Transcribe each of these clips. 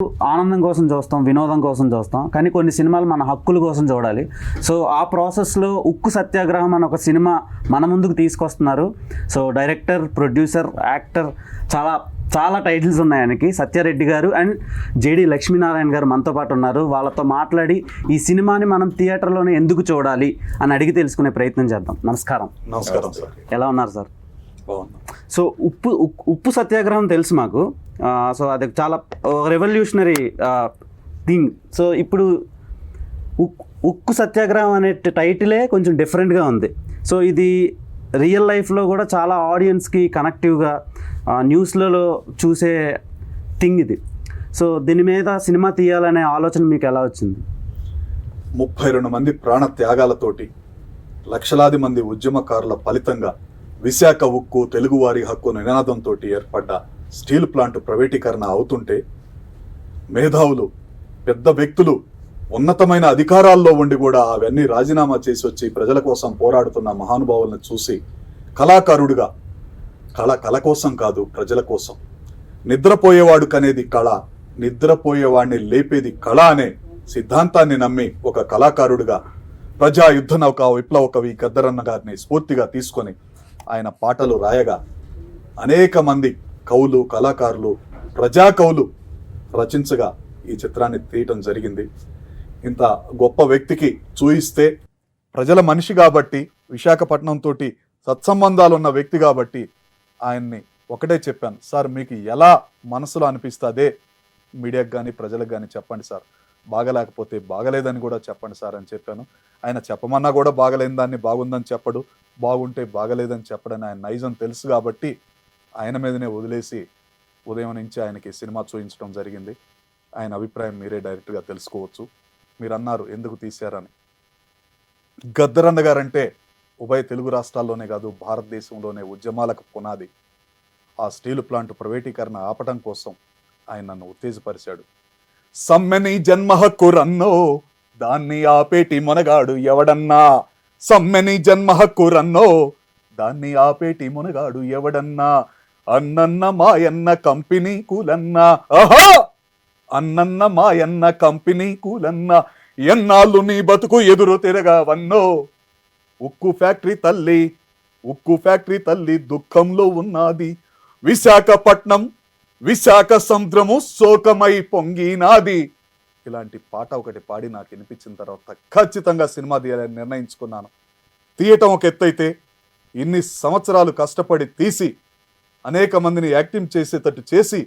ఆనందం కోసం చూస్తాం, వినోదం కోసం చూస్తాం, కానీ కొన్ని సినిమాలు మన హక్కుల కోసం చూడాలి. సో ఆ ప్రాసెస్లో ఉక్కు సత్యాగ్రహం అని ఒక సినిమా మన ముందుకు తీసుకొస్తున్నారు. సో డైరెక్టర్, ప్రొడ్యూసర్, యాక్టర్, చాలా చాలా టైటిల్స్ ఉన్నాయి ఆయనకి. సత్యారెడ్డి గారు అండ్ జేడి లక్ష్మీనారాయణ గారు మనతో పాటు ఉన్నారు. వాళ్ళతో మాట్లాడి ఈ సినిమాని మనం థియేటర్లోనే ఎందుకు చూడాలి అని అడిగి తెలుసుకునే ప్రయత్నం చేద్దాం. నమస్కారం. నమస్కారం సార్. ఎలా ఉన్నారు సార్? బాగున్నా. సో ఉప్పు సత్యాగ్రహం తెలుసు మాకు. సో అది చాలా రెవల్యూషనరీ థింగ్. సో ఇప్పుడు ఉక్కు సత్యాగ్రహం అనే టైటిలే కొంచెం డిఫరెంట్గా ఉంది. సో ఇది రియల్ లైఫ్లో కూడా చాలా ఆడియన్స్కి కనెక్టివ్గా న్యూస్లలో చూసే థింగ్ ఇది. సో దీని మీద సినిమా తీయాలనే ఆలోచన మీకు ఎలా వచ్చింది? 32 మంది ప్రాణ త్యాగాలతోటి, లక్షలాది మంది ఉద్యమకారుల ఫలితంగా విశాఖ ఉక్కు తెలుగువారి హక్కు నినాదంతో ఏర్పడ్డ స్టీల్ ప్లాంట్ ప్రైవేటీకరణ అవుతుంటే, మేధావులు, పెద్ద వ్యక్తులు, ఉన్నతమైన అధికారాల్లో ఉండి కూడా అవన్నీ రాజీనామా చేసి వచ్చి ప్రజల కోసం పోరాడుతున్న మహానుభావులను చూసి కళాకారుడిగా, కళ కోసం కాదు, ప్రజల కోసం, నిద్రపోయేవాడు కనేది కళ, నిద్రపోయేవాడిని లేపేది కళ అనే సిద్ధాంతాన్ని నమ్మి ఒక కళాకారుడిగా ప్రజా యుద్ధ నౌక విప్లవ కవి గద్దరన్న గారిని స్ఫూర్తిగా తీసుకొని ఆయన పాటలు రాయగా అనేక మంది కవులు, కళాకారులు, ప్రజా కవులు రచించగా ఈ చిత్రాన్ని తీయటం జరిగింది. ఇంత గొప్ప వ్యక్తికి చూయిస్తే, ప్రజల మనిషి కాబట్టి, విశాఖపట్నం తోటి సత్సంబంధాలు ఉన్న వ్యక్తి కాబట్టి ఆయన్ని ఒకటే చెప్పాను, సార్ మీకు ఎలా మనసులో అనిపిస్తుందే మీడియాకి కానీ ప్రజలకు కానీ చెప్పండి సార్, బాగలేకపోతే బాగలేదని కూడా చెప్పండి సార్ అని చెప్పాను. ఆయన చెప్పమన్నా కూడా బాగలేని దాన్ని బాగుందని చెప్పడు, బాగుంటే బాగలేదని చెప్పడని ఆయన నైజం తెలుసు కాబట్టి ఆయన మీదనే వదిలేసి ఉదయం నుంచి ఆయనకి సినిమా చూపించడం జరిగింది. ఆయన అభిప్రాయం మీరే డైరెక్ట్గా తెలుసుకోవచ్చు. మీరు అన్నారు ఎందుకు తీశారని. గద్దరన్న గారంటే ఉభయ తెలుగు రాష్ట్రాల్లోనే కాదు, భారతదేశంలోనే ఉద్యమాలకు పునాది. ఆ స్టీల్ ప్లాంట్ ప్రైవేటీకరణ ఆపటం కోసం ఆయన నన్ను ఉత్తేజపరిచాడు. సమ్మెని జన్మ హక్కు రన్నో, దాన్ని ఆపేటి మొనగాడు ఎవడన్నా. సమ్మెని జన్మ హక్కు రన్నో, దాన్ని ఆపేటి మునగాడు ఎవడన్నా. అన్నన్న మాయన్న కంపెనీ కూలన్నా, ఆహా అన్నన్న మాయన్న కంపెనీ కూలన్నా. ఎన్నాళ్ళు నీ బతుకు ఎదురు తిరగవన్నో. ఉక్కు ఫ్యాక్టరీ తల్లి దుఃఖంలో ఉన్నది. విశాఖపట్నం, విశాఖ సముద్రము శోకమై పొంగినాది. ఇలాంటి పాట ఒకటి పాడి నాకు వినిపించిన తర్వాత ఖచ్చితంగా సినిమా తీయాలని నిర్ణయించుకున్నాను. తీయటం ఒక ఎత్తైతే, ఇన్ని సంవత్సరాలు కష్టపడి తీసి అనేక మందిని యాక్టింగ్ చేసేటట్టు చేసి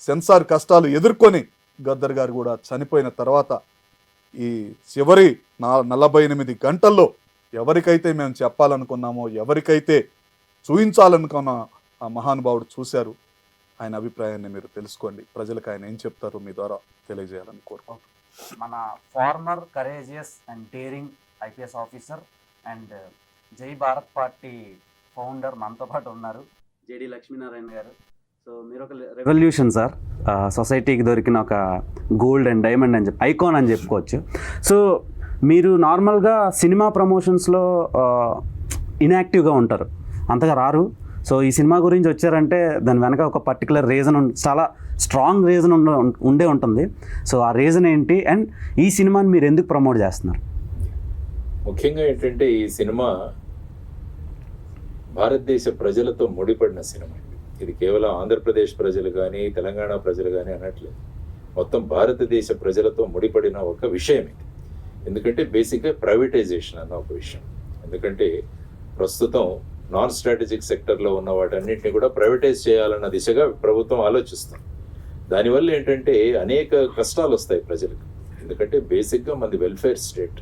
సెన్సార్ కష్టాలు ఎదుర్కొని గద్దర్ గారు కూడా చనిపోయిన తర్వాత ఈ చివరి 48 గంటల్లో ఎవరికైతే మేము చెప్పాలనుకున్నామో, ఎవరికైతే చూపించాలనుకున్న ఆ మహానుభావుడు చూశారు. ఆయన అభిప్రాయాన్ని మీరు తెలుసుకోండి. ప్రజలకు ఆయన ఏం చెప్తారో మీ ద్వారా తెలియజేయాలని కోరుకుంటున్నాను. మన former courageous and daring IPS officer and Jai Bharat party founder మనతో పాటు ఉన్నారు, జేడి లక్ష్మీనారాయణ గారు. సో మీరు ఒక రెవల్యూషన్ సార్, సొసైటీకి దొరికిన ఒక గోల్డ్ అండ్ డైమండ్ అని ఐకాన్ అని చెప్పుకోవచ్చు. సో మీరు నార్మల్గా సినిమా ప్రమోషన్స్లో ఇన్యాక్టివ్గా ఉంటారు, అంతగా రారు. సో ఈ సినిమా గురించి వచ్చారంటే దాని వెనక ఒక పర్టికులర్ రీజన్, చాలా స్ట్రాంగ్ రీజన్ ఉండే ఉంటుంది. సో ఆ రీజన్ ఏంటి, అండ్ ఈ సినిమాని మీరు ఎందుకు ప్రమోట్ చేస్తున్నారు? ముఖ్యంగా ఏంటంటే ఈ సినిమా భారతదేశ ప్రజలతో ముడిపడిన సినిమా. ఇది కేవలం ఆంధ్రప్రదేశ్ ప్రజలు కానీ, తెలంగాణ ప్రజలు కానీ అనట్లేదు, మొత్తం భారతదేశ ప్రజలతో ముడిపడిన ఒక విషయం ఇది. ఎందుకంటే బేసిక్గా ప్రైవేటైజేషన్ అన్న ఒక విషయం. ఎందుకంటే ప్రస్తుతం నాన్ స్ట్రాటజిక్ సెక్టర్లో ఉన్న వాటన్నింటినీ కూడా ప్రైవేటైజ్ చేయాలన్న దిశగా ప్రభుత్వం ఆలోచిస్తుంది. దానివల్ల ఏంటంటే అనేక కష్టాలు వస్తాయి ప్రజలకు. ఎందుకంటే బేసిక్గా మనది వెల్ఫేర్ స్టేట్.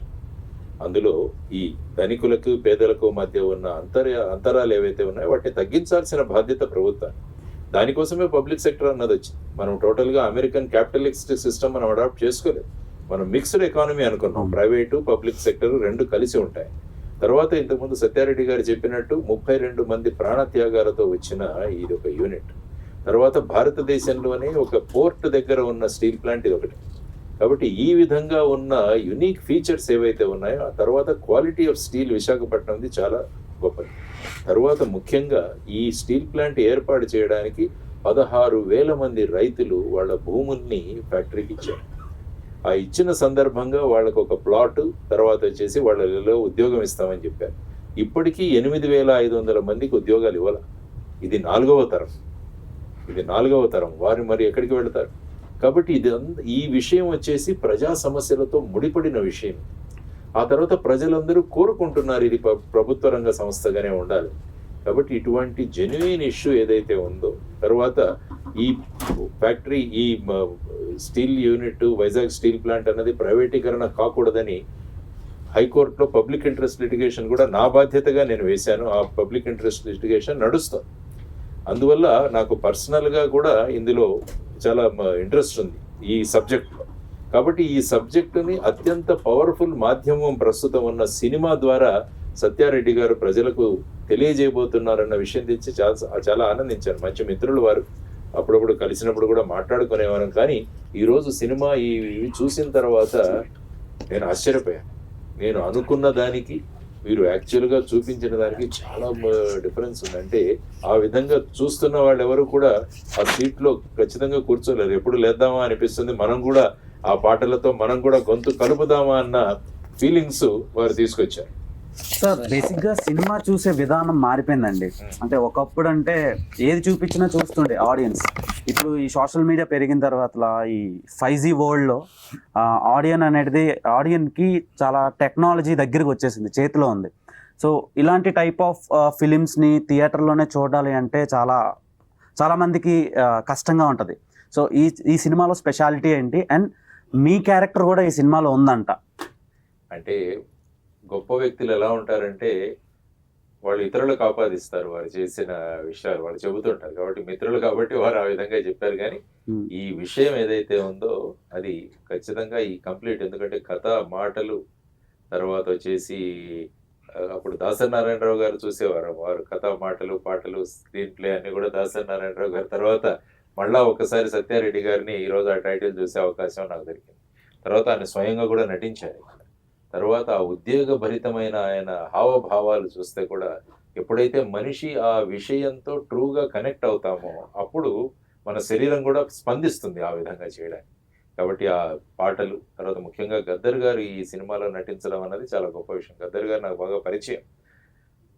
అందులో ఈ ధనికులకు పేదలకు మధ్య ఉన్న అంతరాలు ఏవైతే ఉన్నాయో వాటిని తగ్గించాల్సిన బాధ్యత ప్రభుత్వాన్ని. దానికోసమే పబ్లిక్ సెక్టర్ అన్నది వచ్చింది. మనం టోటల్గా అమెరికన్ క్యాపిటలిస్టిక్ సిస్టమ్ మనం అడాప్ట్ చేసుకోలేదు. మనం మిక్స్డ్ ఎకానమీ అనుకున్నాం. ప్రైవేటు పబ్లిక్ సెక్టర్ రెండు కలిసి ఉంటాయి. తర్వాత ఇంతకుముందు సత్యారెడ్డి గారు చెప్పినట్టు 32 మంది ప్రాణత్యాగాలతో వచ్చిన ఇది ఒక యూనిట్. తర్వాత భారతదేశంలోనే ఒక పోర్ట్ దగ్గర ఉన్న స్టీల్ ప్లాంట్ ఇది ఒకటి. కాబట్టి ఈ విధంగా ఉన్న యునిక్ ఫీచర్స్ ఏవైతే ఉన్నాయో, ఆ తర్వాత క్వాలిటీ ఆఫ్ స్టీల్ విశాఖపట్నంది చాలా గొప్పది. తర్వాత ముఖ్యంగా ఈ స్టీల్ ప్లాంట్ ఏర్పాటు చేయడానికి 16,000 మంది రైతులు వాళ్ళ భూముల్ని ఫ్యాక్టరీకి ఇచ్చారు. ఆ ఇచ్చిన సందర్భంగా వాళ్ళకు ఒక ప్లాట్, తర్వాత వచ్చేసి వాళ్ళలో ఉద్యోగం ఇస్తామని చెప్పారు. ఇప్పటికీ 8,500 మందికి ఉద్యోగాలు ఇవ్వాలి. ఇది 4వ తరం. వారు మరి ఎక్కడికి వెళతారు? కాబట్టి ఈ విషయం వచ్చేసి ప్రజా సమస్యలతో ముడిపడిన విషయం. ఆ తర్వాత ప్రజలందరూ కోరుకుంటున్నారు ఇది ప్రభుత్వ రంగ సంస్థగానే ఉండాలి. కాబట్టి ఇటువంటి జెన్యున్ ఇష్యూ ఏదైతే ఉందో, తర్వాత ఈ ఫ్యాక్టరీ, ఈ steel unit, Vizag steel plant అన్నది ప్రైవేటీకరణ కాకూడదని హైకోర్టులో పబ్లిక్ ఇంట్రెస్ట్ లిటిగేషన్ కూడా నా బాధ్యతగా నేను వేశాను. ఆ పబ్లిక్ ఇంట్రెస్ట్ లిటిగేషన్ నడుస్తుంది. అందువల్ల నాకు పర్సనల్గా కూడా ఇందులో చాలా ఇంట్రెస్ట్ ఉంది ఈ సబ్జెక్ట్లో. కాబట్టి ఈ సబ్జెక్టుని అత్యంత పవర్ఫుల్ మాధ్యమం ప్రస్తుతం ఉన్న సినిమా ద్వారా సత్యారెడ్డి గారు ప్రజలకు తెలియజేయబోతున్నారన్న విషయం తెచ్చి చాలా ఆనందించాను. మంచి మిత్రులు వారు, అప్పుడప్పుడు కలిసినప్పుడు కూడా మాట్లాడుకునేవారం. కానీ ఈరోజు సినిమా ఇవి చూసిన తర్వాత నేను ఆశ్చర్యపోయాను. నేను అనుకున్న దానికి వీరు యాక్చువల్గా చూపించిన దానికి చాలా డిఫరెన్స్ ఉందంటే, ఆ విధంగా చూస్తున్న వాళ్ళు ఎవరు కూడా ఆ సీట్లో ఖచ్చితంగా కూర్చోలేరు. ఎప్పుడు లేద్దామా అనిపిస్తుంది. మనం కూడా ఆ పాటలతో మనం కూడా గొంతు కలుపుదామా అన్న ఫీలింగ్స్ వారు తీసుకొచ్చారు. సార్, బేసిక్గా సినిమా చూసే విధానం మారిపోయిందండి. అంటే ఒకప్పుడు అంటే ఏది చూపించినా చూస్తుండే ఆడియన్స్. ఇప్పుడు ఈ సోషల్ మీడియా పెరిగిన తర్వాత ఈ 5G వరల్డ్లో ఆడియన్కి చాలా టెక్నాలజీ దగ్గరికి వచ్చేసింది, చేతిలో ఉంది. సో ఇలాంటి టైప్ ఆఫ్ ఫిలిమ్స్ని థియేటర్లోనే చూడాలి అంటే చాలా మందికి కష్టంగా ఉంటుంది. సో ఈ సినిమాలో స్పెషాలిటీ ఏంటి, అండ్ మీ క్యారెక్టర్ కూడా ఈ సినిమాలో ఉందంట. అంటే గొప్ప వ్యక్తులు ఎలా ఉంటారంటే వాళ్ళు ఇతరులకు ఆపాదిస్తారు వారు చేసిన విషయాలు, వాళ్ళు చెబుతుంటారు. కాబట్టి మిత్రులు కాబట్టి వారు ఆ విధంగా చెప్పారు. కానీ ఈ విషయం ఏదైతే ఉందో అది ఖచ్చితంగా ఈ కంప్లీట్, ఎందుకంటే కథ, మాటలు, తర్వాత వచ్చేసి అప్పుడు దాసరి నారాయణరావు గారు చూసేవారు. వారు కథ, మాటలు, పాటలు, స్క్రీన్ ప్లే అన్ని కూడా దాసరి నారాయణరావు గారు. తర్వాత మళ్ళా ఒకసారి సత్యారెడ్డి గారిని ఈరోజు ఆ టైటిల్ చూసే అవకాశం నాకు దొరికింది. తర్వాత ఆయన స్వయంగా కూడా నటించారు. తర్వాత ఆ ఉద్వేగభరితమైన ఆయన హావభావాలు చూస్తే కూడా ఎప్పుడైతే మనిషి ఆ విషయంతో ట్రూగా కనెక్ట్ అవుతామో అప్పుడు మన శరీరం కూడా స్పందిస్తుంది ఆ విధంగా చేయడానికి. కాబట్టి ఆ పాటలు, తర్వాత ముఖ్యంగా గద్దర్ గారు ఈ సినిమాలో నటించడం అన్నది చాలా గొప్ప విషయం. గద్దర్ గారు నాకు బాగా పరిచయం.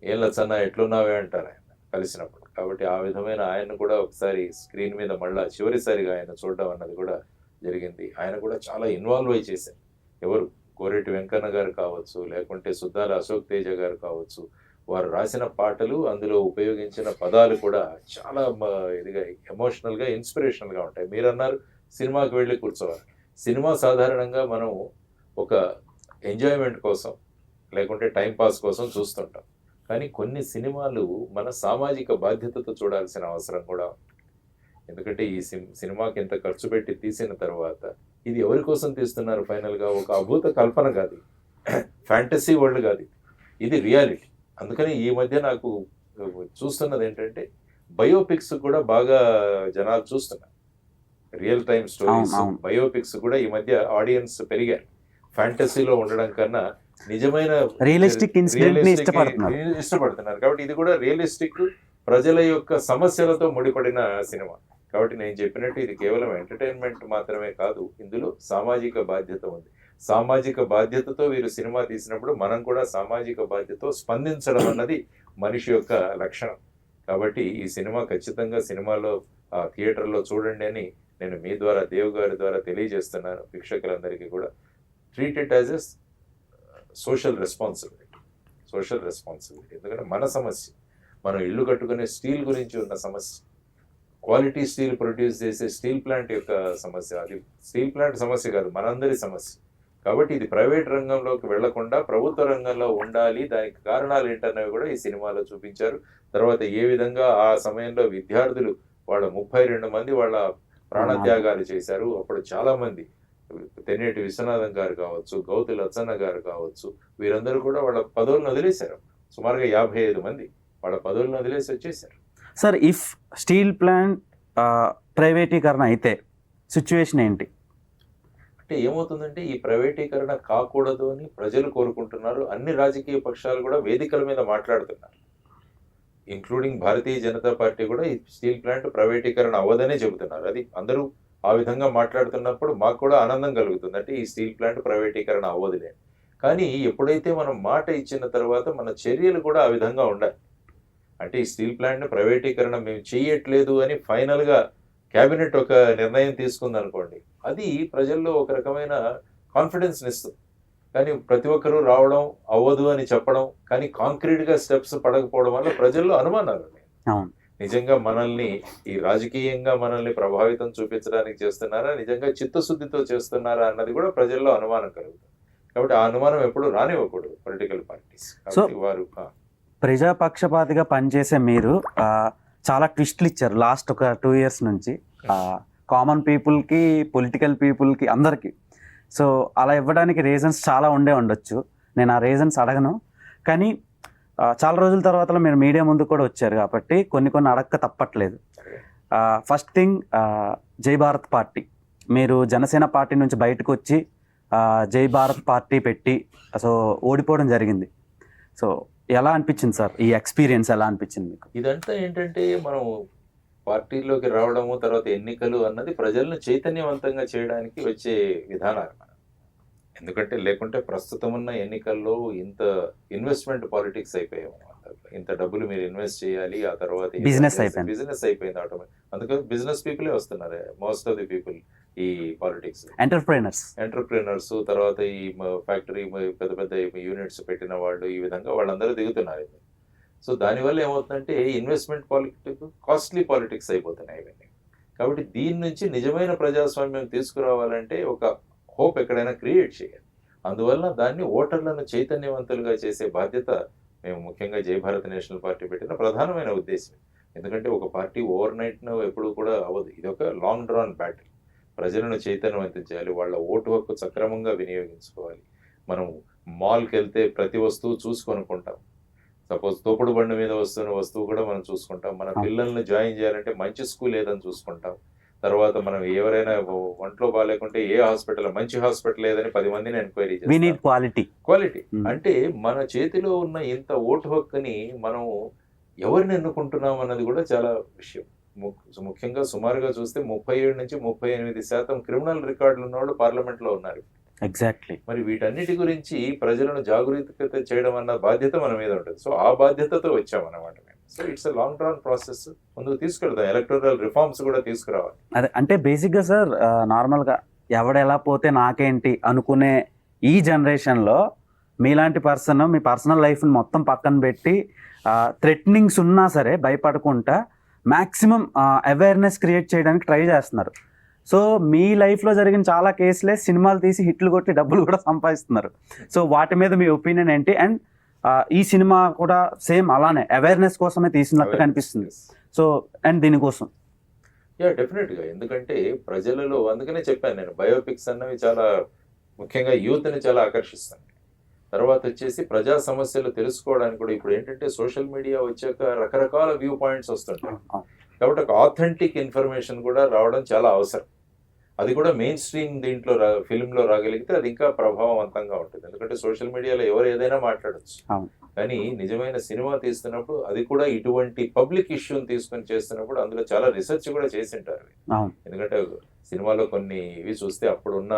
ఏం లచ్చన్న ఎట్లున్నావే అంటారు ఆయన కలిసినప్పుడు. కాబట్టి ఆ విధమైన ఆయన్ని కూడా ఒకసారి స్క్రీన్ మీద మళ్ళా చివరిసారిగా ఆయన చూడడం అన్నది కూడా జరిగింది. ఆయన కూడా చాలా ఇన్వాల్వ్ అయి చేశారు. ఎవరు, కోరెటి వెంకన్న గారు కావచ్చు, లేకుంటే సుద్దాల అశోక్ తేజ గారు కావచ్చు, వారు రాసిన పాటలు, అందులో ఉపయోగించిన పదాలు కూడా చాలా ఇదిగా ఎమోషనల్గా, ఇన్స్పిరేషనల్గా ఉంటాయి. మీరు అన్నారు సినిమాకి వెళ్ళి కూర్చోవాలి. సినిమా సాధారణంగా మనం ఒక ఎంజాయ్మెంట్ కోసం లేకుంటే టైంపాస్ కోసం చూస్తుంటాం. కానీ కొన్ని సినిమాలు మన సామాజిక బాధ్యతతో చూడాల్సిన అవసరం కూడా ఉంది. ఎందుకంటే ఈ సినిమాకి ఇంత ఖర్చు పెట్టి తీసిన తర్వాత ఇది ఎవరి కోసం తీస్తున్నారు? ఫైనల్గా ఒక అభూత కల్పన కాదు, ఫ్యాంటసీ వరల్డ్ కాదు, ఇది రియాలిటీ. అందుకని ఈ మధ్య నాకు చూస్తున్నది ఏంటంటే బయోపిక్స్ కూడా బాగా జనాలు చూస్తున్నారు. రియల్ టైమ్ స్టోరీస్, బయోపిక్స్ కూడా ఈ మధ్య ఆడియన్స్ పెరిగారు. ఫ్యాంటసీలో ఉండడం కన్నా నిజమైన రియలిస్టిక్ ఇన్సిడెంట్ ఇష్టపడుతున్నారు. కాబట్టి ఇది కూడా రియలిస్టిక్, ప్రజల యొక్క సమస్యలతో ముడిపడిన సినిమా. కాబట్టి నేను చెప్పినట్టు ఇది కేవలం ఎంటర్టైన్మెంట్ మాత్రమే కాదు, ఇందులో సామాజిక బాధ్యత ఉంది. సామాజిక బాధ్యతతో వీరు సినిమా తీసినప్పుడు మనం కూడా సామాజిక బాధ్యతతో స్పందించడం అన్నది మనిషి యొక్క లక్షణం. కాబట్టి ఈ సినిమా ఖచ్చితంగా సినిమాలో థియేటర్లో చూడండి అని నేను మీ ద్వారా, దేవ్ గారి ద్వారా తెలియజేస్తున్నాను వీక్షకులందరికీ కూడా. Treat it as a social responsibility. ఎందుకంటే మన సమస్య, మనం ఇల్లు కట్టుకునే స్టీల్ గురించి ఉన్న సమస్య, క్వాలిటీ స్టీల్ ప్రొడ్యూస్ చేసే స్టీల్ ప్లాంట్ యొక్క సమస్య, అది స్టీల్ ప్లాంట్ సమస్య కాదు, మనందరి సమస్య. కాబట్టి ఇది ప్రైవేట్ రంగంలోకి వెళ్లకుండా ప్రభుత్వ రంగంలో ఉండాలి. దానికి కారణాలు ఏంటన్నవి కూడా ఈ సినిమాలో చూపించారు. తర్వాత ఏ విధంగా ఆ సమయంలో విద్యార్థులు వాళ్ళ 32 మంది వాళ్ళ ప్రాణత్యాగాలు చేశారు. అప్పుడు చాలా మంది, తెన్నేటి విశ్వనాథం గారు కావచ్చు, గౌతు లచ్చన్న గారు కావచ్చు, వీరందరూ కూడా వాళ్ళ పదవులను వదిలేశారు. సుమారుగా 55 మంది వాళ్ళ పదవులను వదిలేసి వచ్చేసారు. సార్, ఇఫ్ స్టీల్ ప్లాంట్ ప్రైవేటీకరణ అయితే సిచ్యువేషన్ ఏంటి? అంటే ఏమవుతుందంటే ఈ ప్రైవేటీకరణ కాకూడదు అని ప్రజలు కోరుకుంటున్నారు. అన్ని రాజకీయ పక్షాలు కూడా వేదికల మీద మాట్లాడుతున్నారు. ఇంక్లూడింగ్ భారతీయ జనతా పార్టీ కూడా ఈ స్టీల్ ప్లాంట్ ప్రైవేటీకరణ అవ్వదనే చెబుతున్నారు. అది అందరూ ఆ విధంగా మాట్లాడుతున్నప్పుడు మాకు కూడా ఆనందం కలుగుతుంది. అంటే ఈ స్టీల్ ప్లాంట్ ప్రైవేటీకరణ అవ్వదులే. కానీ ఎప్పుడైతే మనం మాట ఇచ్చిన తర్వాత మన చర్యలు కూడా ఆ విధంగా ఉండాలి. అంటే ఈ స్టీల్ ప్లాంట్ ప్రైవేటీకరణ మేము చేయట్లేదు అని ఫైనల్గా క్యాబినెట్ ఒక నిర్ణయం తీసుకుంది అనుకోండి, అది ప్రజల్లో ఒక రకమైన కాన్ఫిడెన్స్ ఇస్తుంది. కానీ ప్రతి ఒక్కరూ రావడం అవ్వదు అని చెప్పడం, కానీ కాంక్రీట్గా స్టెప్స్ పడకపోవడం వల్ల ప్రజల్లో అనుమానాలు ఉన్నాయి. నిజంగా మనల్ని ఈ రాజకీయంగా మనల్ని ప్రభావితం చూపించడానికి చేస్తున్నారా, నిజంగా చిత్తశుద్ధితో చేస్తున్నారా అన్నది కూడా ప్రజల్లో అనుమానం కలుగుతుంది. కాబట్టి ఆ అనుమానం ఎప్పుడు రానివ్వకూడదు పొలిటికల్ పార్టీస్. వారు ప్రజాపక్షపాతిగా పనిచేసే మీరు చాలా ట్విస్ట్లు ఇచ్చారు లాస్ట్ ఒక 2 years నుంచి కామన్ పీపుల్కి, పొలిటికల్ పీపుల్కి, అందరికీ. సో అలా ఇవ్వడానికి రీజన్స్ చాలా ఉండొచ్చు. నేను ఆ రీజన్స్ అడగను. కానీ చాలా రోజుల తర్వాత మీరు మీడియా ముందు కూడా వచ్చారు కాబట్టి కొన్ని అడక్క తప్పట్లేదు. ఫస్ట్ థింగ్, జై భారత్ పార్టీ, మీరు జనసేన పార్టీ నుంచి బయటకు వచ్చి జై భారత్ పార్టీ పెట్టి సో ఓడిపోవడం జరిగింది. సో ఎలా అనిపించింది సార్, ఈ ఎక్స్పీరియన్స్ ఎలా అనిపించింది మీకు? ఇదంతా ఏంటంటే మనం పార్టీలోకి రావడము, తర్వాత ఎన్నికలు అన్నది ప్రజలను చైతన్యవంతంగా చేయడానికి వచ్చే విధానాలు. ఎందుకంటే లేకుంటే ప్రస్తుతం ఉన్న ఎన్నికల్లో ఇంత ఇన్వెస్ట్మెంట్ పాలిటిక్స్ అయిపోయాము. ఇంత డబ్బులు మీరు ఇన్వెస్ట్ చేయాలి, ఆ తర్వాత బిజినెస్ అయిపోయింది ఆటోమేటిక్. అందుకని బిజినెస్ పీపులే వస్తున్నారు మోస్ట్ ఆఫ్ ది పీపుల్ ఈ పాలిటిక్స్. ఎంటర్ప్రీనర్స్, తర్వాత ఈ ఫ్యాక్టరీ పెద్ద పెద్ద యూనిట్స్ పెట్టిన వాళ్ళు, ఈ విధంగా వాళ్ళందరూ దిగుతున్నారు. సో దానివల్ల ఏమవుతుందంటే ఇన్వెస్ట్మెంట్ పాలిటిక్స్, కాస్ట్లీ పాలిటిక్స్ అయిపోతున్నాయి ఇవన్నీ. కాబట్టి దీని నుంచి నిజమైన ప్రజాస్వామ్యం తీసుకురావాలంటే ఒక హోప్ ఎక్కడైనా క్రియేట్ చేయాలి. అందువల్ల దాన్ని ఓటర్లను చైతన్యవంతులుగా చేసే బాధ్యత మేము ముఖ్యంగా జై భారత్ నేషనల్ పార్టీ పెట్టిన ప్రధానమైన ఉద్దేశం. ఎందుకంటే ఒక పార్టీ ఓవర్ నైట్ను ఎప్పుడు కూడా అవ్వదు. ఇది ఒక లాంగ్ డ్రాన్ బ్యాటిల్. ప్రజలను చైతన్యవంతం చేయాలి, వాళ్ళ ఓటు హక్కు సక్రమంగా వినియోగించుకోవాలి. మనం మాల్కి వెళ్తే ప్రతి వస్తువు చూసుకొనుకుంటాం. సపోజ్ తోపుడు బండి మీద వస్తున్న వస్తువు కూడా మనం చూసుకుంటాం. మన పిల్లల్ని జాయిన్ చేయాలంటే మంచి స్కూల్ ఏదని చూసుకుంటాం. తర్వాత మనం ఎవరైనా ఒంట్లో బాగాలేకుంటే ఏ హాస్పిటల్, మంచి హాస్పిటల్ ఏదని 10 మందిని ఎంక్వైరీ చేస్తాం. క్వాలిటీ అంటే మన చేతిలో ఉన్న ఇంత ఓటు హక్కుని మనం ఎవరిని ఎన్నుకుంటున్నాం అన్నది కూడా చాలా విషయం. ముఖ్యంగా సుమారుగా చూస్తే 37 నుంచి 38% క్రిమినల్ రికార్డులు ఉన్నవాళ్ళు పార్లమెంట్ లో ఉన్నారు. ఎగ్జాక్ట్లీ. మరి వీటన్నిటి గురించి ప్రజలను జాగృత చేయడం అన్న బాధ్యత మన మీద ఉంటుంది. సో ఆ బాధ్యతతో వచ్చామన్నమాట మేము. So it's long drawn process. ముందుకు తీసుకెళ్తాం, ఎలక్టోరల్ రిఫార్మ్స్ కూడా తీసుకురావాలి. అదే అంటే బేసిక్గా సార్, నార్మల్గా ఎవడెలా పోతే నాకేంటి అనుకునే ఈ జనరేషన్లో మీలాంటి పర్సన్ మీ పర్సనల్ లైఫ్ని మొత్తం పక్కన పెట్టి థ్రెటనింగ్స్ ఉన్నా సరే భయపడకుండా మ్యాక్సిమం అవేర్నెస్ క్రియేట్ చేయడానికి ట్రై చేస్తున్నారు. సో మీ లైఫ్లో జరిగిన చాలా కేసులే సినిమాలు తీసి హిట్లు కొట్టి డబ్బులు కూడా సంపాదిస్తున్నారు. సో వాటి మీద మీ ఒపీనియన్ ఏంటి? అండ్ ఈ సినిమా కూడా సేమ్ అలానే అవేర్నెస్ కోసమే తీసినట్టు కనిపిస్తుంది. సో అండ్ దీనికోసం డెఫినెట్గా, ఎందుకంటే ప్రజలలో, అందుకనే చెప్పాను నేను, బయోపిక్స్ అన్నవి చాలా ముఖ్యంగా యూత్ని చాలా ఆకర్షిస్తాయి. తర్వాత వచ్చేసి ప్రజా సమస్యలు తెలుసుకోవడానికి కూడా ఇప్పుడు ఏంటంటే సోషల్ మీడియా వచ్చాక రకరకాల వ్యూ పాయింట్స్ వస్తుంటాయి. కాబట్టి ఒక ఆథెంటిక్ ఇన్ఫర్మేషన్ కూడా రావడం చాలా అవసరం. అది కూడా మెయిన్ స్ట్రీమ్ దీంట్లో ఫిల్మ్లో రాగలిగితే అది ఇంకా ప్రభావవంతంగా ఉంటుంది. ఎందుకంటే సోషల్ మీడియాలో ఎవరు ఏదైనా మాట్లాడచ్చు, కానీ నిజమైన సినిమా తీస్తున్నప్పుడు అది కూడా ఇటువంటి పబ్లిక్ ఇష్యూని తీసుకొని చేస్తున్నప్పుడు అందులో చాలా రీసెర్చ్ కూడా చేసింటారు. ఎందుకంటే సినిమాలో కొన్ని ఇవి చూస్తే అప్పుడున్న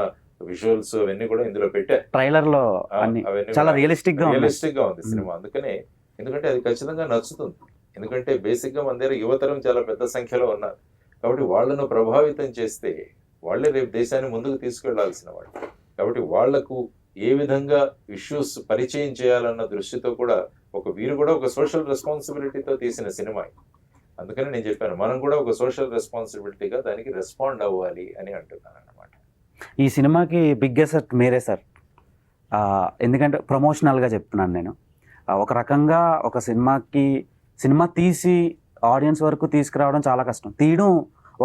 విజువల్స్ అవన్నీ కూడా ఇందులో పెట్టారు. ట్రైలర్ లో అవన్నీ చాలా రియలిస్టిక్ గా ఉంది సినిమా. అందుకనే, ఎందుకంటే అది ఖచ్చితంగా నచ్చుతుంది. ఎందుకంటే బేసిక్ గా మన దగ్గర యువతరం చాలా పెద్ద సంఖ్యలో ఉన్నారు. కాబట్టి వాళ్ళను ప్రభావితం చేస్తే వాళ్ళే రేపు దేశాన్ని ముందుకు తీసుకెళ్లాల్సిన వాళ్ళు. కాబట్టి వాళ్లకు ఏ విధంగా ఇష్యూస్ పరిచయం చేయాలన్న దృష్టితో కూడా వీరు కూడా ఒక సోషల్ రెస్పాన్సిబిలిటీతో తీసిన సినిమా. అందుకని నేను చెప్పాను, మనం కూడా ఒక సోషల్ రెస్పాన్సిబిలిటీగా దానికి రెస్పాండ్ అవ్వాలి అని అంటున్నాను అన్నమాట. ఈ సినిమాకి బిగ్ అసెట్ మీరే సార్. ఎందుకంటే ప్రమోషనల్గా చెప్తున్నాను నేను. ఒక రకంగా ఒక సినిమా తీసి ఆడియన్స్ వరకు తీసుకురావడం చాలా కష్టం. తీయడం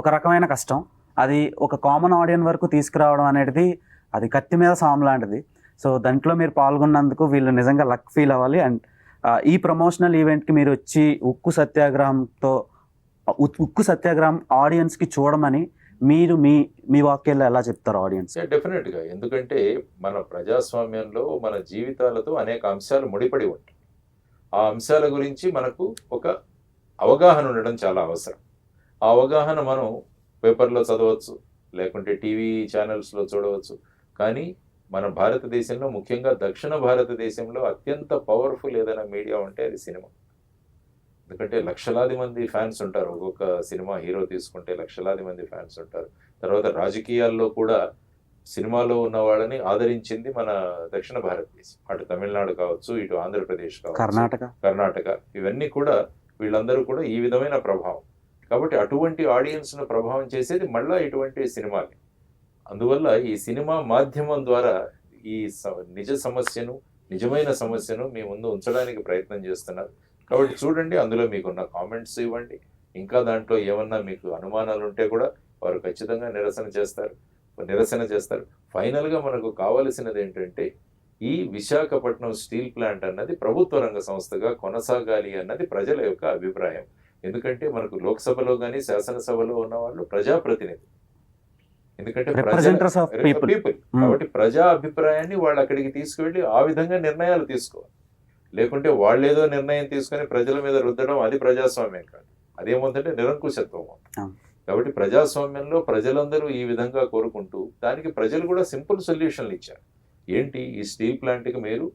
ఒక రకమైన కష్టం. అది ఒక కామన్ ఆడియన్స్ వరకు తీసుకురావడం అనేది అది కత్తి మీద సాము లాంటిది. సో దాంట్లో మీరు పాల్గొన్నందుకు వీళ్ళు నిజంగా లక్ ఫీల్ అవ్వాలి. అండ్ ఈ ప్రమోషనల్ ఈవెంట్కి మీరు వచ్చి ఉక్కు సత్యాగ్రహం ఆడియన్స్కి చూడమని మీరు మీ వాక్యాల్లో ఎలా చెప్తారు ఆడియన్స్? డెఫినెట్గా, ఎందుకంటే మన ప్రజాస్వామ్యంలో మన జీవితాలతో అనేక అంశాలు ముడిపడి ఉంటాయి. ఆ అంశాల గురించి మనకు ఒక అవగాహన ఉండడం చాలా అవసరం. ఆ అవగాహన మనం పేపర్లో చదవచ్చు, లేకుంటే టీవీ ఛానల్స్లో చూడవచ్చు. కానీ మన భారతదేశంలో, ముఖ్యంగా దక్షిణ భారతదేశంలో అత్యంత పవర్ఫుల్ ఏదైనా మీడియా ఉంటే అది సినిమా. ఎందుకంటే లక్షలాది మంది ఫ్యాన్స్ ఉంటారు. ఒక్కొక్క సినిమా హీరో తీసుకుంటే లక్షలాది మంది ఫ్యాన్స్ ఉంటారు. తర్వాత రాజకీయాల్లో కూడా సినిమాలో ఉన్న వాళ్ళని ఆదరించింది మన దక్షిణ భారతదేశం. అటు తమిళనాడు కావచ్చు, ఇటు ఆంధ్రప్రదేశ్ కావచ్చు, కర్ణాటక, ఇవన్నీ కూడా వీళ్ళందరూ కూడా ఈ విధమైన ప్రభావం. కాబట్టి అటువంటి ఆడియన్స్ను ప్రభావం చేసేది మళ్ళా ఇటువంటి సినిమాలే. అందువల్ల ఈ సినిమా మాధ్యమం ద్వారా ఈ నిజ సమస్యను, నిజమైన సమస్యను మీ ముందు ఉంచడానికి ప్రయత్నం చేస్తున్నారు. కాబట్టి చూడండి, అందులో మీకున్న కామెంట్స్ ఇవ్వండి. ఇంకా దాంట్లో ఏమన్నా మీకు అనుమానాలు ఉంటే కూడా వారు ఖచ్చితంగా నిరసన చేస్తారు. ఫైనల్గా మనకు కావలసినది ఏంటంటే, ఈ విశాఖపట్నం స్టీల్ ప్లాంట్ అన్నది ప్రభుత్వ రంగ సంస్థగా కొనసాగాలి అన్నది ప్రజల యొక్క అభిప్రాయం. ఎందుకంటే మనకు లోక్సభలో కానీ శాసనసభలో ఉన్న వాళ్ళు ప్రజాప్రతినిధి. ఎందుకంటే పీపుల్ కాబట్టి ప్రజా అభిప్రాయాన్ని వాళ్ళు అక్కడికి తీసుకువెళ్ళి ఆ విధంగా నిర్ణయాలు తీసుకోవాలి. లేకుంటే వాళ్ళేదో నిర్ణయం తీసుకొని ప్రజల మీద రుద్దడం అది ప్రజాస్వామ్యం కాదు. అదేమవుతుందంటే నిరంకుశత్వం. కాబట్టి ప్రజాస్వామ్యంలో ప్రజలందరూ ఈ విధంగా కోరుకుంటూ దానికి ప్రజలు కూడా సింపుల్ సొల్యూషన్లు ఇచ్చారు. ఏంటి, ఈ స్టీల్ ప్లాంట్కి మీరు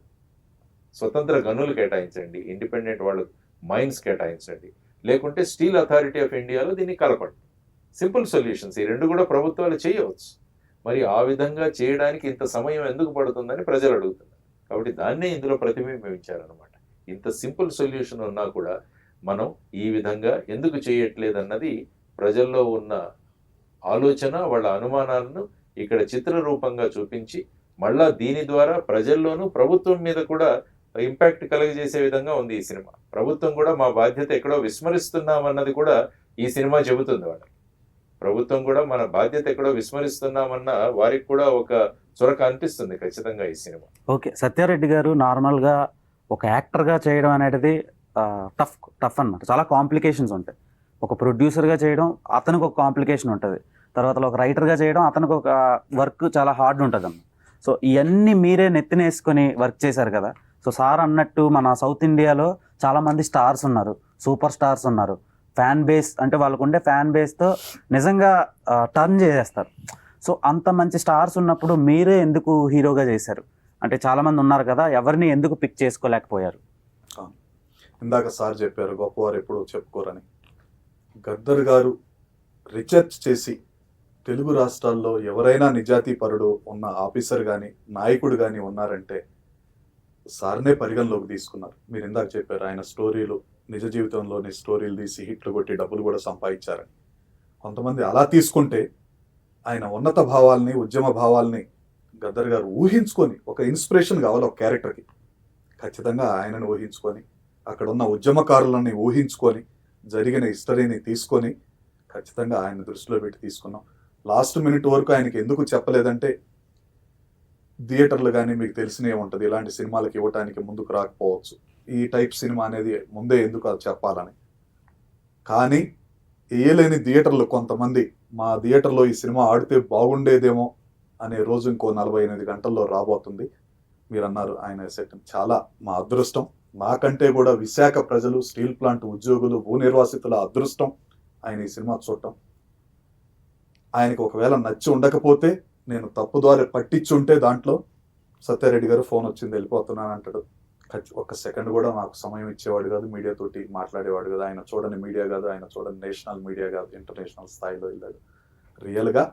స్వతంత్ర గనులు కేటాయించండి, ఇండిపెండెంట్ వాళ్ళు మైన్స్ కేటాయించండి, లేకుంటే స్టీల్ అథారిటీ ఆఫ్ ఇండియాలో దీన్ని కలపండి. సింపుల్ సొల్యూషన్స్ ఈ రెండు కూడా ప్రభుత్వాలు చేయవచ్చు. మరి ఆ విధంగా చేయడానికి ఇంత సమయం ఎందుకు పడుతుందని ప్రజలు అడుగుతున్నారు. కాబట్టి దాన్నే ఇందులో ప్రతిబింబించారనమాట. ఇంత సింపుల్ సొల్యూషన్ ఉన్నా కూడా మనం ఈ విధంగా ఎందుకు చేయట్లేదన్నది ప్రజల్లో ఉన్న ఆలోచన, వాళ్ళ అనుమానాలను ఇక్కడ చిత్రరూపంగా చూపించి మళ్ళా దీని ద్వారా ప్రజల్లోనూ ప్రభుత్వం మీద కూడా ఇంపాక్ట్ కలగజేసే విధంగా ఉంది ఈ సినిమా. ప్రభుత్వం కూడా మా బాధ్యత ఎక్కడో విస్మరిస్తున్నామన్నది కూడా ఈ సినిమా చెబుతుంది వాళ్ళకి. ప్రభుత్వం కూడా మన బాధ్యత ఎక్కడో విస్మరిస్తున్నామన్న వారికి కూడా ఒక చొరక అనిపిస్తుంది ఖచ్చితంగా ఈ సినిమా. ఓకే, సత్యారెడ్డి గారు నార్మల్గా ఒక యాక్టర్గా చేయడం అనేది టఫ్ అన్నమాట. చాలా కాంప్లికేషన్స్ ఉంటాయి. ఒక ప్రొడ్యూసర్గా చేయడం అతనికి ఒక కాంప్లికేషన్ ఉంటుంది, తర్వాత ఒక రైటర్గా చేయడం అతనికి ఒక వర్క్ చాలా హార్డ్ ఉంటుంది అన్న. సో ఇవన్నీ మీరే నెత్తినేసుకొని వర్క్ చేశారు కదా. సో సార్ అన్నట్టు మన సౌత్ ఇండియాలో చాలామంది స్టార్స్ ఉన్నారు, సూపర్ స్టార్స్ ఉన్నారు. ఫ్యాన్ బేస్ అంటే వాళ్ళకు ఉండే ఫ్యాన్ బేస్తో నిజంగా టర్న్ చేసేస్తారు. సో అంత మంచి స్టార్స్ ఉన్నప్పుడు మీరే ఎందుకు హీరోగా చేశారు? అంటే చాలామంది ఉన్నారు కదా, ఎవరిని ఎందుకు పిక్ చేసుకోలేకపోయారు? ఇందాక సార్ చెప్పారు గొప్పవారు ఎప్పుడు చెప్పుకోరని. గద్దర్ గారు రీసెర్చ్ చేసి తెలుగు రాష్ట్రాల్లో ఎవరైనా నిజాతీపరుడు ఉన్న ఆఫీసర్ కానీ నాయకుడు కానీ ఉన్నారంటే సార్నే పరిగణలోకి తీసుకున్నారు. మీరు ఇందాక చెప్పారు ఆయన స్టోరీలు, నిజ జీవితంలోని స్టోరీలు తీసి హిట్లు కొట్టి డబ్బులు కూడా సంపాదించారని. కొంతమంది అలా తీసుకుంటే ఆయన ఉన్నత భావాల్ని, ఉద్యమ భావాల్ని గద్దర్ గారు ఊహించుకొని, ఒక ఇన్స్పిరేషన్ కావాలి ఒక క్యారెక్టర్కి, ఖచ్చితంగా ఆయనను ఊహించుకొని, అక్కడ ఉన్న ఉద్యమకారులని ఊహించుకొని, జరిగిన హిస్టరీని తీసుకొని ఖచ్చితంగా ఆయన దృష్టిలో పెట్టి తీసుకున్నాం. లాస్ట్ మినిట్ వరకు ఆయనకి ఎందుకు చెప్పలేదంటే, థియేటర్లు కానీ మీకు తెలిసినే ఉంటుంది, ఇలాంటి సినిమాలకి ఇవ్వటానికి ముందుకు రాకపోవచ్చు. ఈ టైప్ సినిమా అనేది ముందే ఎందుకు అది చెప్పాలని. కానీ వేయలేని థియేటర్లు కొంతమంది, మా థియేటర్లో ఈ సినిమా ఆడితే బాగుండేదేమో అనే రోజు ఇంకో 48 గంటల్లో రాబోతుంది. మీరు అన్నారు ఆయన సెట్, చాలా మా అదృష్టం. నాకంటే కూడా విశాఖ ప్రజలు, స్టీల్ ప్లాంట్ ఉద్యోగులు, భూ నిర్వాసితుల అదృష్టం ఆయన ఈ సినిమా చూడటం. ఆయనకు ఒకవేళ నచ్చి ఉండకపోతే, నేను తప్పుదారి పట్టించుంటే దాంట్లో సత్యారెడ్డి గారు ఫోన్ వచ్చింది వెళ్ళిపోతున్నాను అంటాడు. ఒక్క సెకండ్ కూడా నాకు సమయం ఇచ్చేవాడు కాదు, మీడియాతోటి మాట్లాడేవాడు కాదు. ఆయన చూడని మీడియా కాదు, ఆయన చూడని నేషనల్ మీడియా కాదు, ఇంటర్నేషనల్ స్థాయిలో వెళ్ళాడు. రియల్గా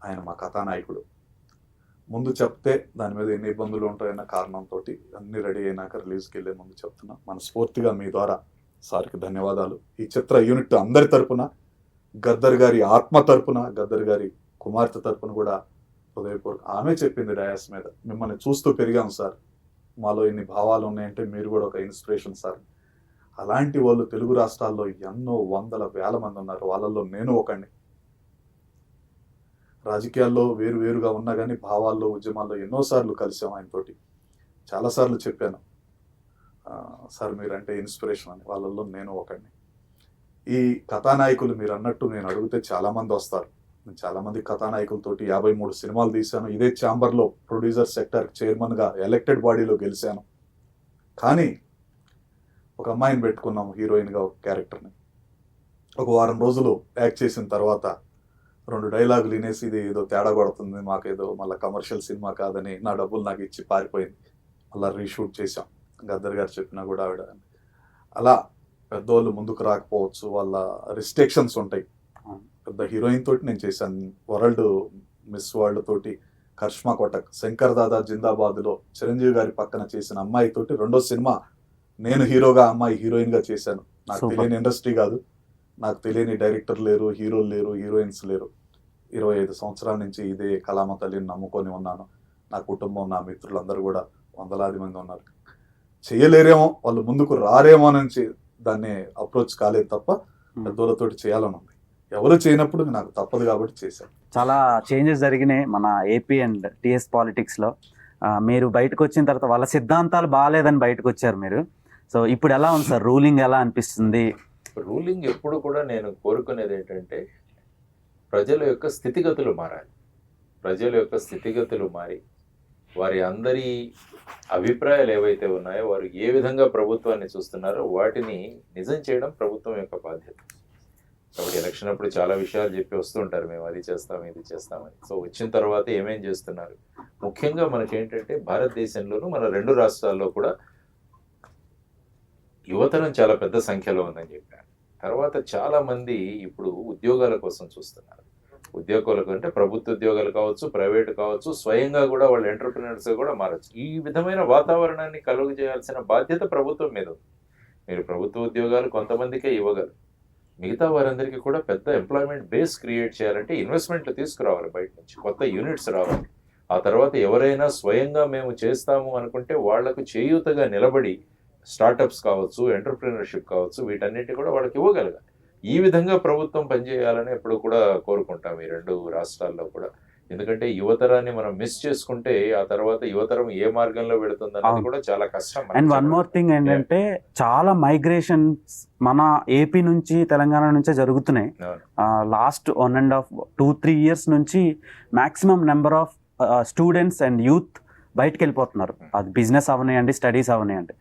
ఆయన మా కథానాయకుడు. ముందు చెప్తే దాని మీద ఎన్ని ఇబ్బందులు ఉంటాయన్న కారణంతో అన్ని రెడీ అయినాక రిలీజ్కి వెళ్ళే ముందు చెప్తున్నా. మనస్ఫూర్తిగా మీ ద్వారా సార్కి ధన్యవాదాలు. ఈ చిత్ర యూనిట్ అందరి తరపున, గద్దర్ గారి ఆత్మ తరపున, గద్దర్ గారి కుమార్తె తరపున కూడా హృదయపూర్వక. ఆమె చెప్పింది డయాస్ మీద, మిమ్మల్ని చూస్తూ పెరిగాం సార్, మాలో ఎన్ని భావాలు ఉన్నాయంటే మీరు కూడా ఒక ఇన్స్పిరేషన్ సార్. అలాంటి వాళ్ళు తెలుగు రాష్ట్రాల్లో ఎన్నో వందల వేల మంది ఉన్నారు, వాళ్ళల్లో నేను ఒకడిని. రాజకీయాల్లో వేరుగా ఉన్నా కానీ భావాల్లో, ఉద్యమాల్లో ఎన్నోసార్లు కలిసాం ఆయనతోటి. చాలాసార్లు చెప్పాను సార్ మీరంటే ఇన్స్పిరేషన్ అని, వాళ్ళల్లో నేను ఒకడిని. ఈ కథానాయకులు మీరు అన్నట్టు నేను అడిగితే చాలామంది వస్తారు. నేను చాలామంది కథానాయకులతోటి 53 సినిమాలు తీశాను. ఇదే ఛాంబర్లో ప్రొడ్యూసర్ సెక్టర్ చైర్మన్గా ఎలక్టెడ్ బాడీలో గెలిచాను. కానీ ఒక అమ్మాయిని పెట్టుకున్నాము హీరోయిన్గా ఒక క్యారెక్టర్ని. ఒక వారం రోజులు యాక్ట్ చేసిన తర్వాత 2 డైలాగులు వినేసి ఇది ఏదో తేడా కొడుతుంది, మాకేదో మళ్ళీ కమర్షియల్ సినిమా కాదని నా డబ్బులు నాకు ఇచ్చి పారిపోయింది. మళ్ళీ రీషూట్ చేసాం. గద్దర్ గారు చెప్పినా కూడా ఆవిడ అలా పెద్దవాళ్ళు ముందుకు రాకపోవచ్చు, వాళ్ళ రిస్ట్రిక్షన్స్ ఉంటాయి. పెద్ద హీరోయిన్ తోటి నేను చేశాను, వరల్డ్ మిస్ వరల్డ్ తోటి కరిష్మా కోటక్, శంకర్ దాదా జిందాబాద్లో చిరంజీవి గారి పక్కన చేసిన అమ్మాయి తోటి 2వ సినిమా నేను హీరోగా, అమ్మాయి హీరోయిన్గా చేశాను. నాకు తెలియని ఇండస్ట్రీ కాదు, నాకు తెలియని డైరెక్టర్ లేరు, హీరోలు లేరు, హీరోయిన్స్ లేరు. 25 సంవత్సరాల నుంచి ఇదే కళామ తల్లిని నమ్ముకొని ఉన్నాను. నా కుటుంబం, నా మిత్రులందరూ కూడా వందలాది మంది ఉన్నారు. చేయలేరేమో, వాళ్ళు ముందుకు రారేమో నుంచి దాన్ని అప్రోచ్ కాలేదు తప్ప పెద్దోళ్ళతోటి చేయాలని ఉంది. ఎవరు చేయనప్పుడు నాకు తప్పదు కాబట్టి చేశాను. చాలా చేంజెస్ జరిగినాయి మన ఏపీ అండ్ టిఎస్ పాలిటిక్స్లో. మీరు బయటకు వచ్చిన తర్వాత వాళ్ళ సిద్ధాంతాలు బాగాలేదని బయటకు వచ్చారు మీరు. సో ఇప్పుడు ఎలా ఉంది సార్, రూలింగ్ ఎలా అనిపిస్తుంది? రూలింగ్ ఎప్పుడు కూడా నేను కోరుకునేది ఏంటంటే ప్రజల యొక్క స్థితిగతులు మారాలి. ప్రజల యొక్క స్థితిగతులు మారి వారి అందరి అభిప్రాయాలు ఏవైతే ఉన్నాయో, వారు ఏ విధంగా ప్రభుత్వాన్ని చూస్తున్నారో వాటిని నిజం చేయడం ప్రభుత్వం యొక్క బాధ్యత. కాబట్టి ఎలక్షన్ అప్పుడు చాలా విషయాలు చెప్పి వస్తుంటారు, మేము అది చేస్తాం ఇది చేస్తామని. సో వచ్చిన తర్వాత ఏమేం చేస్తున్నారు, ముఖ్యంగా మనకేంటంటే భారతదేశంలోనూ మన 2 రాష్ట్రాల్లో కూడా యువతరం చాలా పెద్ద సంఖ్యలో ఉందని చెప్పారు. తర్వాత చాలా మంది ఇప్పుడు ఉద్యోగాల కోసం చూస్తున్నారు. ఉద్యోగాలకు అంటే ప్రభుత్వ ఉద్యోగాలు కావచ్చు, ప్రైవేట్ కావచ్చు, స్వయంగా కూడా వాళ్ళు ఎంటర్‌ప్రెన్యూర్స్‌గా కూడా మారచ్చు. ఈ విధమైన వాతావరణాన్ని కలుగజేయాల్సిన బాధ్యత ప్రభుత్వం మీద ఉంది. మీరు ప్రభుత్వ ఉద్యోగాలు కొంతమందికే ఇవ్వగలరు, మిగతా వారందరికీ కూడా పెద్ద ఎంప్లాయ్మెంట్ బేస్ క్రియేట్ చేయాలంటే ఇన్వెస్ట్మెంట్లు తీసుకురావాలి, బయట నుంచి కొత్త యూనిట్స్ రావాలి. ఆ తర్వాత ఎవరైనా స్వయంగా మేము చేస్తాము అనుకుంటే వాళ్లకు చేయూతగా నిలబడి స్టార్టప్స్ కావచ్చు, ఎంటర్‌ప్రెన్యూర్‌షిప్ కావచ్చు, వీటన్నిటి కూడా వాళ్ళకి ఇవ్వగలగాలి. ఈ విధంగా ప్రభుత్వం పనిచేయాలని ఎప్పుడు కూడా కోరుకుంటాం ఈ 2 రాష్ట్రాల్లో కూడా. ఎందుకంటే యువతరాన్ని మనం మిస్ చేసుకుంటే ఆ తర్వాత యువతరం ఏ మార్గంలో వెళుతుందన్నది కూడా చాలా కష్టం. అండ్ వన్ మోర్ థింగ్ ఏంటంటే చాలా మైగ్రేషన్స్ మన ఏపీ నుంచి తెలంగాణ నుంచే జరుగుతున్నాయి. లాస్ట్ 1.5-2-3 years నుంచి maximum number of students and youth బయటకు వెళ్ళిపోతున్నారు. అది బిజినెస్ అవనాయండి, స్టడీస్ అవనాయండి.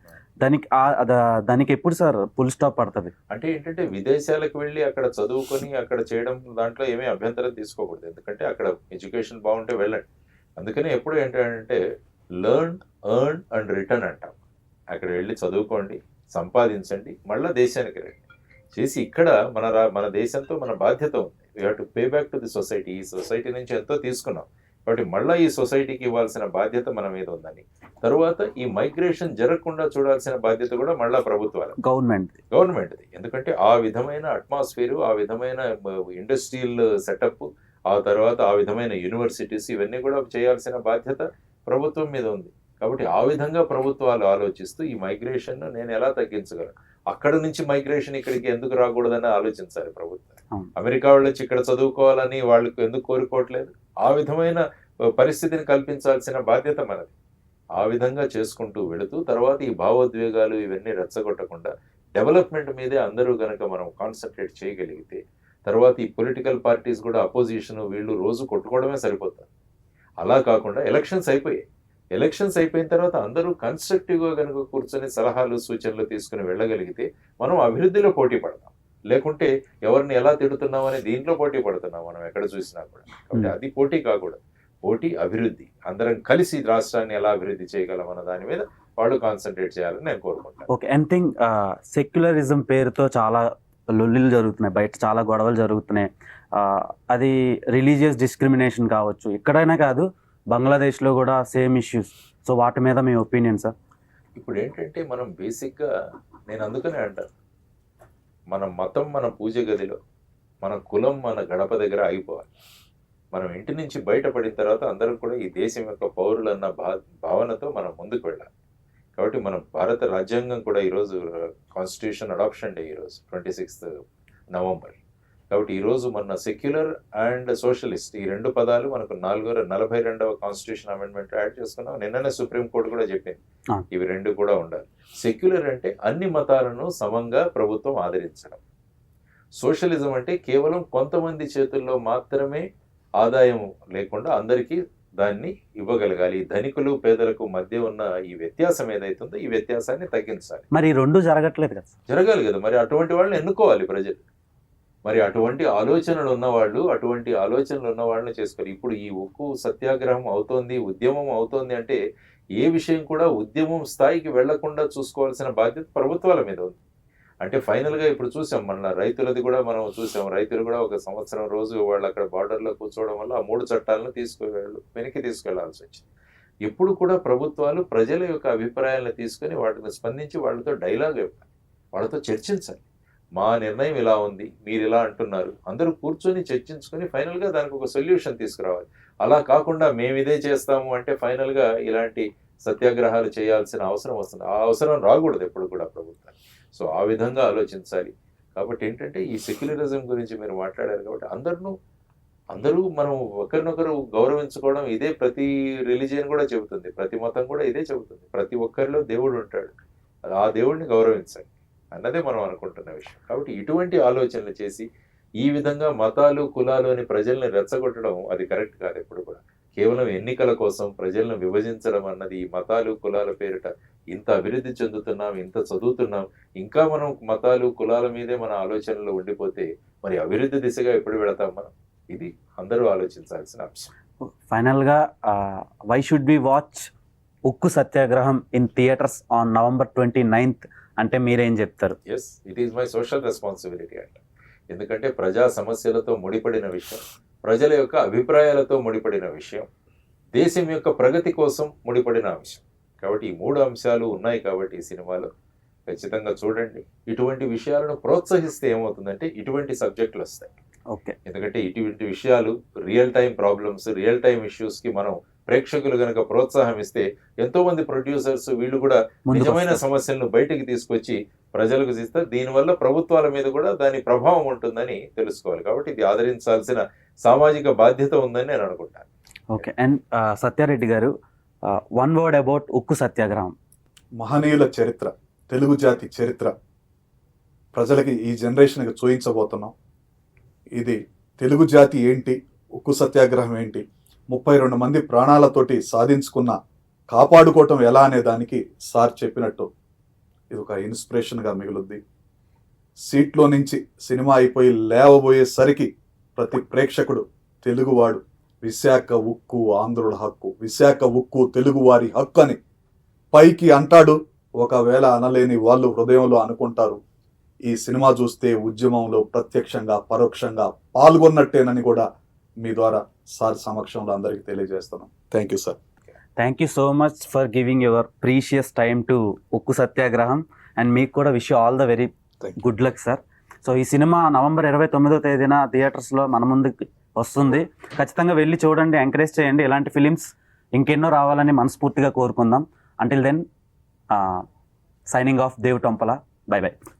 దానికి ఎప్పుడు సార్ ఫుల్ స్టాప్ పడుతుంది? అంటే ఏంటంటే విదేశాలకు వెళ్ళి అక్కడ చదువుకొని అక్కడ చేయడం దాంట్లో ఏమీ అభ్యంతరం తీసుకోకూడదు. ఎందుకంటే అక్కడ ఎడ్యుకేషన్ బాగుంటే వెళ్ళండి. అందుకని ఎప్పుడు ఏంటంటే లెర్న్, ఎర్న్ అండ్ రిటర్న్ అంటాం. అక్కడ వెళ్ళి చదువుకోండి, సంపాదించండి, మళ్ళీ దేశానికి రండి. చేసి ఇక్కడ మన దేశంతో మన బాధ్యత ఉంది. We have to pay back to the society. ఈ సొసైటీ నుంచి ఎంతో తీసుకున్నాం కాబట్టి మళ్ళీ ఈ సొసైటీకి ఇవ్వాల్సిన బాధ్యత మన మీద ఉందని. తర్వాత ఈ మైగ్రేషన్ జరగకుండా చూడాల్సిన బాధ్యత కూడా మళ్ళీ ప్రభుత్వాలు, గవర్నమెంట్ది. ఎందుకంటే ఆ విధమైన అట్మాస్ఫియర్, ఆ విధమైన ఇండస్ట్రియల్ సెటప్, ఆ తర్వాత ఆ విధమైన యూనివర్సిటీస్, ఇవన్నీ కూడా చేయాల్సిన బాధ్యత ప్రభుత్వం మీద ఉంది. కాబట్టి ఆ విధంగా ప్రభుత్వాలు ఆలోచిస్తూ ఈ మైగ్రేషన్ నేను ఎలా తగ్గించగలను, అక్కడ నుంచి మైగ్రేషన్ ఇక్కడికి ఎందుకు రాకూడదని ఆలోచించాలి ప్రభుత్వం. అమెరికా వాళ్ళు వచ్చి ఇక్కడ చదువుకోవాలని వాళ్ళకి ఎందుకు కోరుకోవట్లేదు? ఆ విధమైన పరిస్థితిని కల్పించాల్సిన బాధ్యత మనది. ఆ విధంగా చేసుకుంటూ వెళుతూ తర్వాత ఈ భావోద్వేగాలు ఇవన్నీ రెచ్చగొట్టకుండా డెవలప్మెంట్ మీదే అందరూ కనుక మనం కాన్సన్ట్రేట్ చేయగలిగితే తర్వాత ఈ పొలిటికల్ పార్టీస్ కూడా అపోజిషన్ వీళ్ళు రోజు కొట్టుకోవడమే సరిపోతారు. అలా కాకుండా ఎలక్షన్స్ అయిపోయిన తర్వాత అందరూ కన్స్ట్రక్టివ్గా కనుక కూర్చొని సలహాలు సూచనలు తీసుకుని వెళ్ళగలిగితే మనం అభివృద్ధిలో పోటీ పడతాం. లేకుంటే ఎవరిని ఎలా తిడుతున్నాం అనే దీంట్లో పోటీ పడుతున్నాం మనం ఎక్కడ చూసినా కూడా. కాబట్టి అది పోటీ కాకూడదు, పోటీ అభివృద్ధి. అందరం కలిసి రాష్ట్రాన్ని ఎలా అభివృద్ధి చేయగలం అన్న దాని మీద వాళ్ళు కాన్సన్ట్రేట్ చేయాలని నేను కోరుకుంటాను. ఓకే, అండ్ థింగ్ సెక్యులరిజం పేరుతో చాలా లొల్లిలు జరుగుతున్నాయి, బయట చాలా గొడవలు జరుగుతున్నాయి. అది రిలీజియస్ డిస్క్రిమినేషన్ కావచ్చు, ఎక్కడైనా కాదు, బంగ్లాదేశ్లో కూడా సేమ్ ఇష్యూస్. సో వాటి మీద మీ ఒపీనియన్ సార్? ఇప్పుడు ఏంటంటే మనం బేసిక్గా నేను అందుకనే అంటాను, మన మతం మన పూజ గదిలో, మన కులం మన గడప దగ్గర ఆగిపోవాలి. మనం ఇంటి నుంచి బయటపడిన తర్వాత అందరం కూడా ఈ దేశం యొక్క పౌరులన్న భావనతో మనం ముందుకు వెళ్ళాలి. కాబట్టి మన భారత రాజ్యాంగం కూడా ఈరోజు కాన్స్టిట్యూషన్ అడాప్షన్ డే ఈరోజు 26th November. కాబట్టి ఈరోజు మన సెక్యులర్ అండ్ సోషలిస్ట్ ఈ 2 పదాలు మనకు 42వ కాన్స్టిట్యూషన్ అమెండ్మెంట్ యాడ్ చేసుకున్నాం. నిన్ననే సుప్రీంకోర్టు కూడా చెప్పింది ఇవి 2 కూడా ఉండాలి. సెక్యులర్ అంటే అన్ని మతాలను సమంగా ప్రభుత్వం ఆదరించడం. సోషలిజం అంటే కేవలం కొంతమంది చేతుల్లో మాత్రమే ఆదాయం లేకుండా అందరికీ దాన్ని ఇవ్వగలగాలి. ధనికులు పేదలకు మధ్య ఉన్న ఈ వ్యత్యాసం ఏదైతుందో ఈ వ్యత్యాసాన్ని తగ్గించాలి. మరి ఈ రెండు జరగట్లేదు కదా. జరగాలి కదా, మరి అటువంటి వాళ్ళని ఎన్నుకోవాలి ప్రజలు. మరి అటువంటి ఆలోచనలు ఉన్న వాళ్ళని చేసుకోవాలి. ఇప్పుడు ఈ ఉక్కు సత్యాగ్రహం అవుతోంది, ఉద్యమం అవుతోంది అంటే ఏ విషయం కూడా ఉద్యమం స్థాయికి వెళ్లకుండా చూసుకోవాల్సిన బాధ్యత ప్రభుత్వాల మీద ఉంది. అంటే ఫైనల్గా ఇప్పుడు చూసాం, మన రైతులది కూడా మనం చూసాం. రైతులు కూడా ఒక సంవత్సరం రోజు వాళ్ళు అక్కడ బార్డర్లో కూర్చోవడం వల్ల ఆ 3 చట్టాలను వెనక్కి తీసుకెళ్లాల్సి వచ్చింది. ఎప్పుడు కూడా ప్రభుత్వాలు ప్రజల యొక్క అభిప్రాయాలను తీసుకొని వాటిని స్పందించి వాళ్ళతో డైలాగ్ ఇవ్వాలి, వాళ్ళతో చర్చించాలి. మా నిర్ణయం ఇలా ఉంది, మీరు ఇలా అంటున్నారు, అందరూ కూర్చొని చర్చించుకొని ఫైనల్గా దానికి ఒక సొల్యూషన్ తీసుకురావాలి. అలా కాకుండా మేము ఇదే చేస్తాము అంటే ఫైనల్గా ఇలాంటి సత్యాగ్రహాలు చేయాల్సిన అవసరం వస్తుంది. ఆ అవసరం రాకూడదు ఎప్పుడు కూడా ప్రభుత్వం. సో ఆ విధంగా ఆలోచించాలి. కాబట్టి ఏంటంటే ఈ సెక్యులరిజం గురించి మీరు మాట్లాడారు కాబట్టి అందరూ మనం ఒకరినొకరు గౌరవించుకోవడం, ఇదే ప్రతి రిలీజియన్ కూడా చెబుతుంది, ప్రతి మతం కూడా ఇదే చెబుతుంది. ప్రతి ఒక్కరిలో దేవుడు ఉంటాడు, ఆ దేవుడిని గౌరవించాలి అన్నదే మనం అనుకుంటున్న విషయం. కాబట్టి ఇటువంటి ఆలోచనలు చేసి ఈ విధంగా మతాలు కులాలు అని ప్రజల్ని రెచ్చగొట్టడం అది కరెక్ట్ కాదు. ఎప్పుడు కూడా కేవలం ఎన్నికల కోసం ప్రజలను విభజించడం అన్నది, ఈ మతాలు కులాల పేరిట ఇంత అభివృద్ధి చెందుతున్నాం, ఇంత చదువుతున్నాం, ఇంకా మనం మతాలు కులాల మీదే మన ఆలోచనలు ఉండిపోతే మరి అభివృద్ధి దిశగా ఎప్పుడు వెళతాం మనం? ఇది అందరూ ఆలోచించాల్సిన అంశం. ఫైనల్గా వై షుడ్ బి వాచ్ ఉక్కు సత్యాగ్రహం in theatres on November 29th అంటే మీరేం చెప్తారు? Yes, it is my social responsibility అంట. ఎందుకంటే ప్రజా సమస్యలతో ముడిపడిన విషయం, ప్రజల యొక్క అభిప్రాయాలతో ముడిపడిన విషయం, దేశం యొక్క ప్రగతి కోసం ముడిపడిన అంశం. కాబట్టి ఈ 3 అంశాలు ఉన్నాయి కాబట్టి ఈ సినిమాలో ఖచ్చితంగా చూడండి. ఇటువంటి విషయాలను ప్రోత్సహిస్తే ఏమవుతుందంటే ఇటువంటి సబ్జెక్టులు వస్తాయి. ఓకే, ఎందుకంటే ఇటువంటి విషయాలు real time problems, real time ఇష్యూస్కి మనం ప్రేక్షకులు గనక ప్రోత్సాహం ఇస్తే ఎంతో మంది ప్రొడ్యూసర్స్ వీళ్ళు కూడా నిజమైన సమస్యలను బయటికి తీసుకొచ్చి ప్రజలకు ఇస్తారు. దీనివల్ల ప్రభుత్వాల మీద కూడా దాని ప్రభావం ఉంటుందని తెలుసుకోవాలి. కాబట్టి ఇది ఆదరించాల్సిన సామాజిక బాధ్యత ఉందని నేను అనుకుంటాను. ఓకే. అండ్ సత్యారెడ్డి గారు, 1 word అబౌట్ ఉక్కు సత్యాగ్రహం. మహనీయుల చరిత్ర, తెలుగు జాతి చరిత్ర ప్రజలకి ఈ జనరేషన్కి చూయించబోతున్నాం. ఇది తెలుగు జాతి ఏంటి, ఉక్కు సత్యాగ్రహం ఏంటి, 32 మంది ప్రాణాలతోటి సాధించుకున్న కాపాడుకోవటం ఎలా అనే దానికి సార్ చెప్పినట్టు ఇది ఒక ఇన్స్పిరేషన్గా మిగులుద్ది. సీట్లో నుంచి సినిమా అయిపోయి లేవబోయేసరికి ప్రతి ప్రేక్షకుడు తెలుగువాడు, విశాఖ ఉక్కు ఆంధ్రుల హక్కు, విశాఖ ఉక్కు తెలుగువారి హక్కు అని పైకి అంటాడు. ఒకవేళ అనలేని వాళ్ళు హృదయంలో అనుకుంటారు, ఈ సినిమా చూస్తే ఉద్యమంలో ప్రత్యక్షంగా పరోక్షంగా పాల్గొన్నట్టేనని కూడా మీ ద్వారా సార్ సమక్షంలో అందరికీ తెలియజేస్తున్నాం. Thank you sir. Thank you so much for giving your precious time to ఉక్కు సత్యాగ్రహం. అండ్ మీకు కూడా wish all the very good luck sir. So ఈ సినిమా November 29వ తేదీన థియేటర్స్లో మన ముందుకు వస్తుంది. ఖచ్చితంగా వెళ్ళి చూడండి, ఎంకరేజ్ చేయండి. ఇలాంటి ఫిలిమ్స్ ఇంకెన్నో రావాలని మనస్ఫూర్తిగా కోరుకుందాం. Until then, signing off Dev Tompala. Bye by.